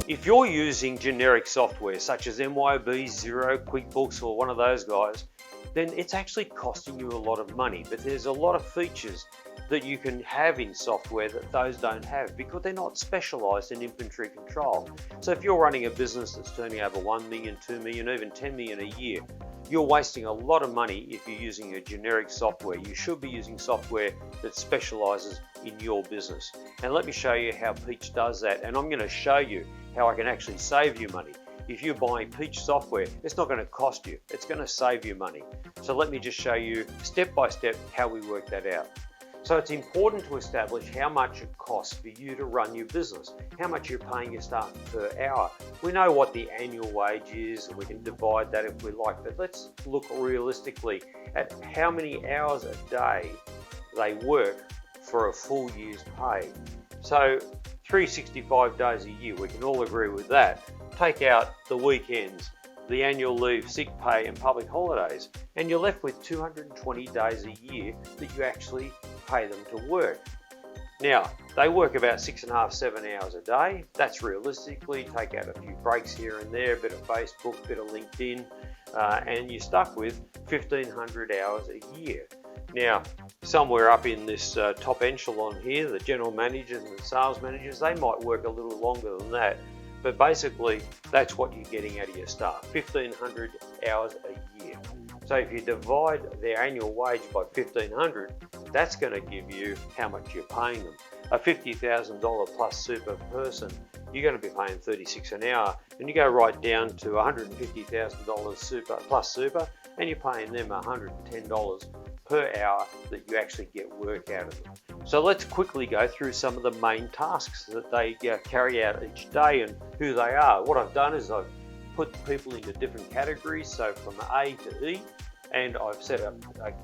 If you're using generic software such as MYOB, Xero, QuickBooks or one of those guys, then it's actually costing you a lot of money. But there's a lot of features that you can have in software that those don't have because they're not specialized in inventory control. So if you're running a business that's turning over 1 million, 2 million, even 10 million a year, you're wasting a lot of money if you're using a generic software. You should be using software that specializes in your business. And let me show you how Peach does that. And I'm going to show you how I can actually save you money. If you're buying Peach software, it's not going to cost you, it's going to save you money. So let me just show you step by step how we work that out. So it's important to establish how much it costs for you to run your business, how much you're paying your staff per hour. We know what the annual wage is and we can divide that if we like, but let's look realistically at how many hours a day they work for a full year's pay. So 365 days a year, we can all agree with that. Take out the weekends, the annual leave, sick pay and public holidays, and you're left with 220 days a year that you actually pay them to work. Now, they work about 6.5, 7 hours a day. That's realistically, take out a few breaks here and there, a bit of Facebook, a bit of LinkedIn, and you're stuck with 1,500 hours a year. Now, somewhere up in this top echelon here, the general managers and the sales managers, they might work a little longer than that. But basically, that's what you're getting out of your staff, 1,500 hours a year. So if you divide their annual wage by 1,500, that's going to give you how much you're paying them. A $50,000 plus super person, you're going to be paying $36 an hour, and you go right down to $150,000 super plus super, and you're paying them $110 per hour that you actually get work out of them. So let's quickly go through some of the main tasks that they carry out each day and who they are. What I've done is I've put people into different categories, so from A to E, and I've set up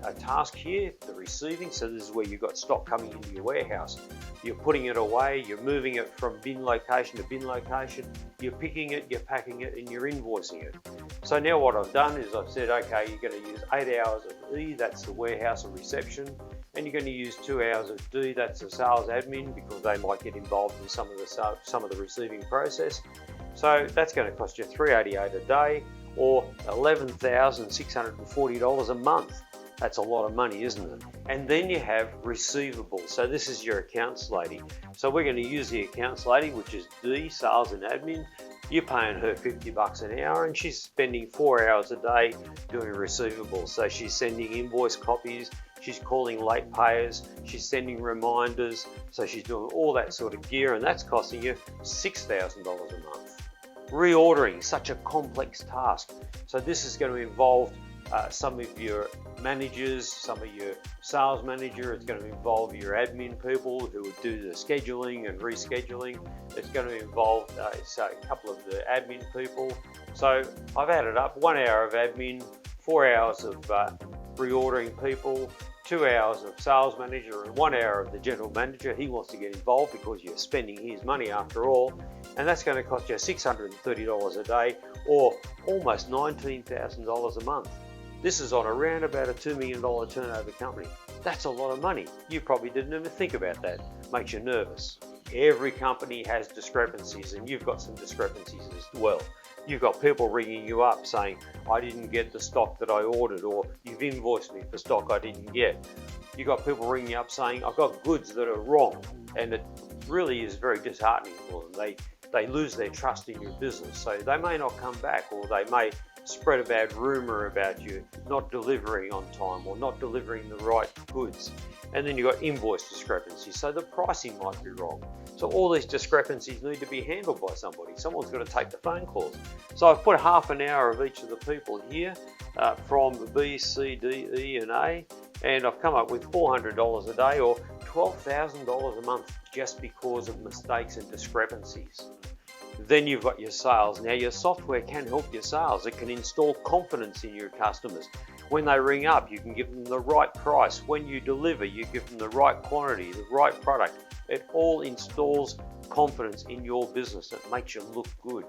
a task here, the receiving. So this is where you've got stock coming into your warehouse. You're putting it away, you're moving it from bin location to bin location, you're picking it, you're packing it, and you're invoicing it. So now what I've done is I've said, okay, you're going to use 8 hours of E, that's the warehouse and reception, and you're going to use 2 hours of D, that's the sales admin, because they might get involved in some of the receiving process. So that's going to cost you $388 a day, or $11,640 a month. That's a lot of money, isn't it? And then you have receivables. So this is your accounts lady. So we're going to use the accounts lady, which is D, sales and admin. You're paying her $50 an hour, and she's spending 4 hours a day doing receivables. So she's sending invoice copies, she's calling late payers, she's sending reminders. So she's doing all that sort of gear, and that's costing you $6,000 a month. Reordering, such a complex task. So this is going to involve some of your managers, some of your sales manager. It's going to involve your admin people who would do the scheduling and rescheduling. It's going to involve say a couple of the admin people. So I've added up 1 hour of admin, 4 hours of reordering people, 2 hours of sales manager, and 1 hour of the general manager. He wants to get involved because you're spending his money after all, and that's going to cost you $630 a day, or almost $19,000 a month. This is on around about a $2 million turnover company. That's a lot of money. You probably didn't even think about that. Makes you nervous. Every company has discrepancies, and you've got some discrepancies as well. You've got people ringing you up saying, I didn't get the stock that I ordered, or you've invoiced me for stock I didn't get. You've got people ringing you up saying, I've got goods that are wrong, and it really is very disheartening for them. They lose their trust in your business, so they may not come back, or they may spread a bad rumor about you not delivering on time or not delivering the right goods. And then you've got invoice discrepancies, so the pricing might be wrong. So all these discrepancies need to be handled by somebody. Someone's got to take the phone calls. So I've put half an hour of each of the people here from B, C, D, E and A, and I've come up with $400 a day, or $12,000 a month, just because of mistakes and discrepancies. Then you've got your sales. Now your software can help your sales. It can install confidence in your customers. When they ring up, you can give them the right price. When you deliver, you give them the right quantity, the right product. It all installs confidence in your business. It makes you look good.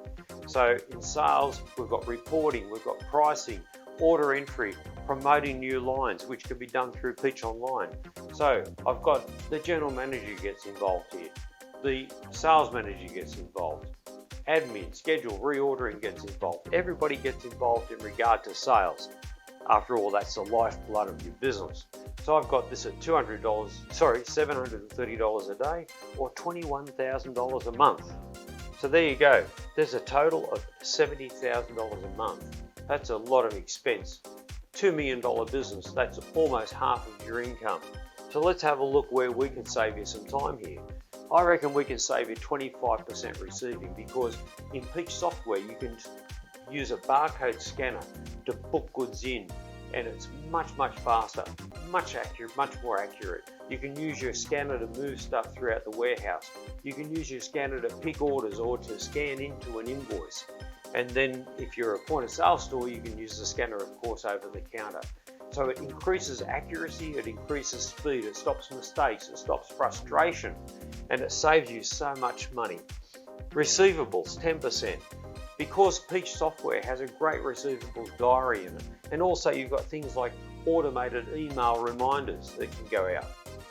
So in sales, we've got reporting, we've got pricing, order entry, promoting new lines, which can be done through Peach Online. So I've got the general manager gets involved here, the sales manager gets involved, admin, schedule, reordering gets involved. Everybody gets involved in regard to sales. After all, that's the lifeblood of your business. So I've got this at $730 a day, or $21,000 a month. So there you go. There's a total of $70,000 a month. That's a lot of expense. $2 million business, that's almost half of your income. So let's have a look where we can save you some time here. I reckon we can save you 25% receiving, because in Peach software you can use a barcode scanner to book goods in, and it's much faster, much more accurate. You can use your scanner to move stuff throughout the warehouse. You can use your scanner to pick orders or to scan into an invoice. And then if you're a point of sale store, you can use the scanner, of course, over the counter. So it increases accuracy, it increases speed, it stops mistakes, it stops frustration, and it saves you so much money. Receivables, 10%. Because Peach software has a great receivables diary in it, and also you've got things like automated email reminders that can go out.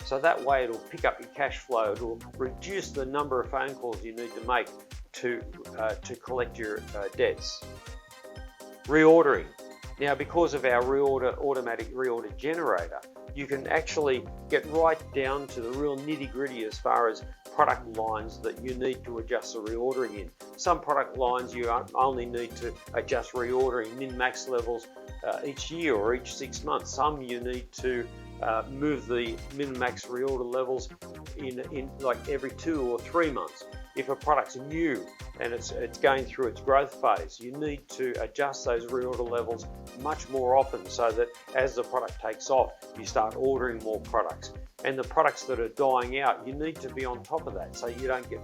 So that way it'll pick up your cash flow, it'll reduce the number of phone calls you need to make to collect your debts. Reordering. Now, because of our automatic reorder generator, you can actually get right down to the real nitty-gritty as far as product lines that you need to adjust the reordering in. Some product lines you only need to adjust reordering min-max levels each year or each 6 months. Some you need to move the min-max reorder levels in like every 2 or 3 months. If a product's new and it's going through its growth phase, you need to adjust those reorder levels much more often, so that as the product takes off, you start ordering more products. And the products that are dying out, you need to be on top of that so you don't get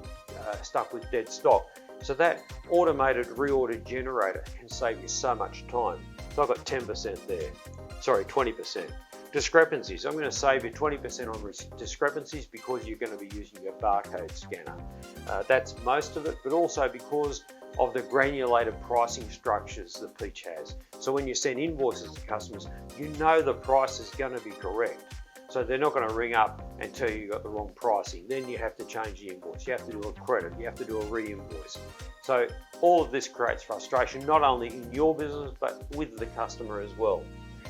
stuck with dead stock. So that automated reorder generator can save you so much time. So I've got 10% there, sorry, 20%. Discrepancies, I'm going to save you 20% on discrepancies because you're going to be using your barcode scanner. That's most of it, but also because of the granulated pricing structures that Peach has. So when you send invoices to customers, you know the price is going to be correct. So they're not going to ring up and tell you got the wrong pricing. Then you have to change the invoice. You have to do a credit. You have to do a re-invoice. So all of this creates frustration, not only in your business, but with the customer as well.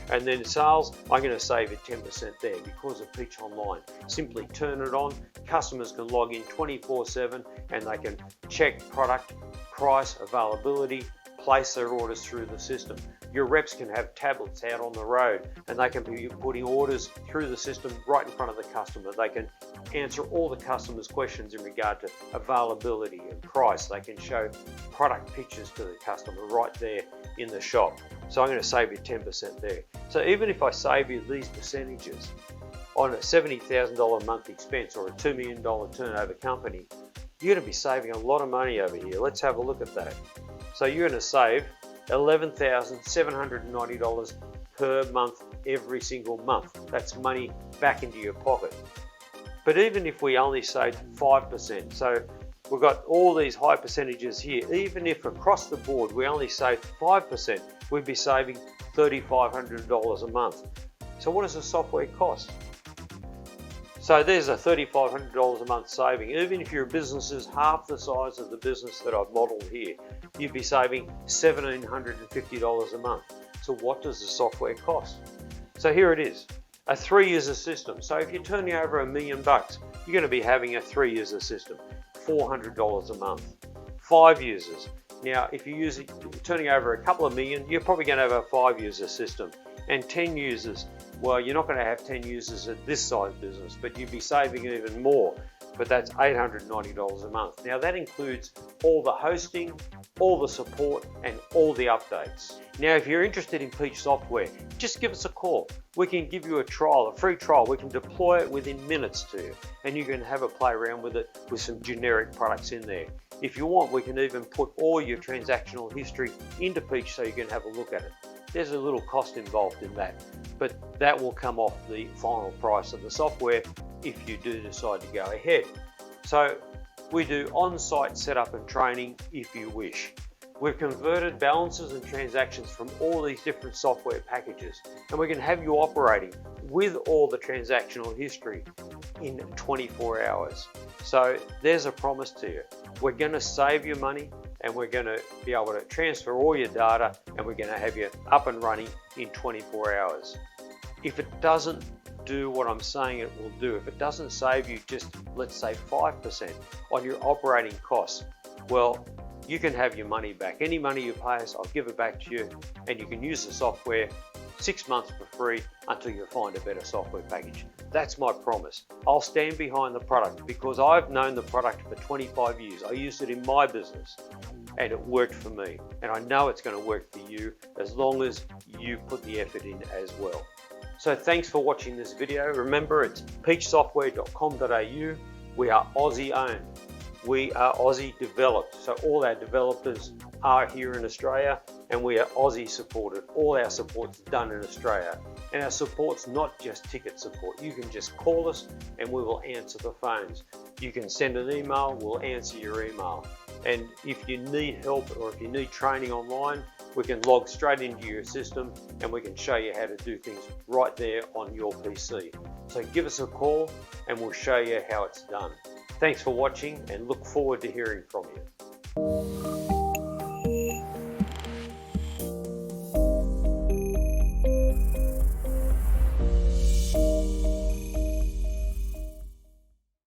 And then sales, I'm going to save you 10% there because of Peach Online. Simply turn it on. Customers can log in 24/7 and they can check product, price, availability, place their orders through the system. Your reps can have tablets out on the road and they can be putting orders through the system right in front of the customer. They can answer all the customer's questions in regard to availability and price. They can show product pictures to the customer right there in the shop. So I'm going to save you 10% there. So even if I save you these percentages on a $70,000 a month expense or a $2 million turnover company, you're going to be saving a lot of money over here. Let's have a look at that. So you're going to save $11,790 per month every single month. That's money back into your pocket. But even if we only saved 5%, so we've got all these high percentages here, even if across the board we only saved 5%, we'd be saving $3,500 a month. So what does the software cost? So there's a $3,500 a month saving. Even if your business is half the size of the business that I've modeled here, you'd be saving $1,750 a month. So what does the software cost? So here it is, a 3-user system. So if you're turning over $1 million, you're going to be having a 3-user system, $400 a month. 5 users. Now, if you're turning over a couple of million, you're probably going to have a 5-user system. And 10 users, well, you're not going to have 10 users at this size business, but you'd be saving even more. But that's $890 a month. Now that includes all the hosting, all the support, and all the updates. Now, if you're interested in Peach software, just give us a call. We can give you a trial, a free trial. We can deploy it within minutes to you, and you can have a play around with it with some generic products in there. If you want, we can even put all your transactional history into Peach so you can have a look at it. There's a little cost involved in that, but that will come off the final price of the software if you do decide to go ahead. So we do on-site setup and training if you wish. We've converted balances and transactions from all these different software packages, and we can have you operating with all the transactional history in 24 hours. So there's a promise to you. We're going to save you money, and we're going to be able to transfer all your data, and we're going to have you up and running in 24 hours. If it doesn't do what I'm saying it will do, if it doesn't save you just, let's say, 5% on your operating costs, well, you can have your money back. Any money you pay us, I'll give it back to you, and you can use the software 6 months for free until you find a better software package. That's my promise. I'll stand behind the product because I've known the product for 25 years. I used it in my business and it worked for me. And I know it's going to work for you as long as you put the effort in as well. So thanks for watching this video. Remember, it's peachsoftware.com.au. We are Aussie owned. We are Aussie developed. So all our developers are here in Australia, and we are Aussie supported. All our support's done in Australia. And our support's not just ticket support. You can just call us and we will answer the phones. You can send an email, we'll answer your email. And if you need help or if you need training online, we can log straight into your system and we can show you how to do things right there on your PC. So give us a call and we'll show you how it's done. Thanks for watching and look forward to hearing from you.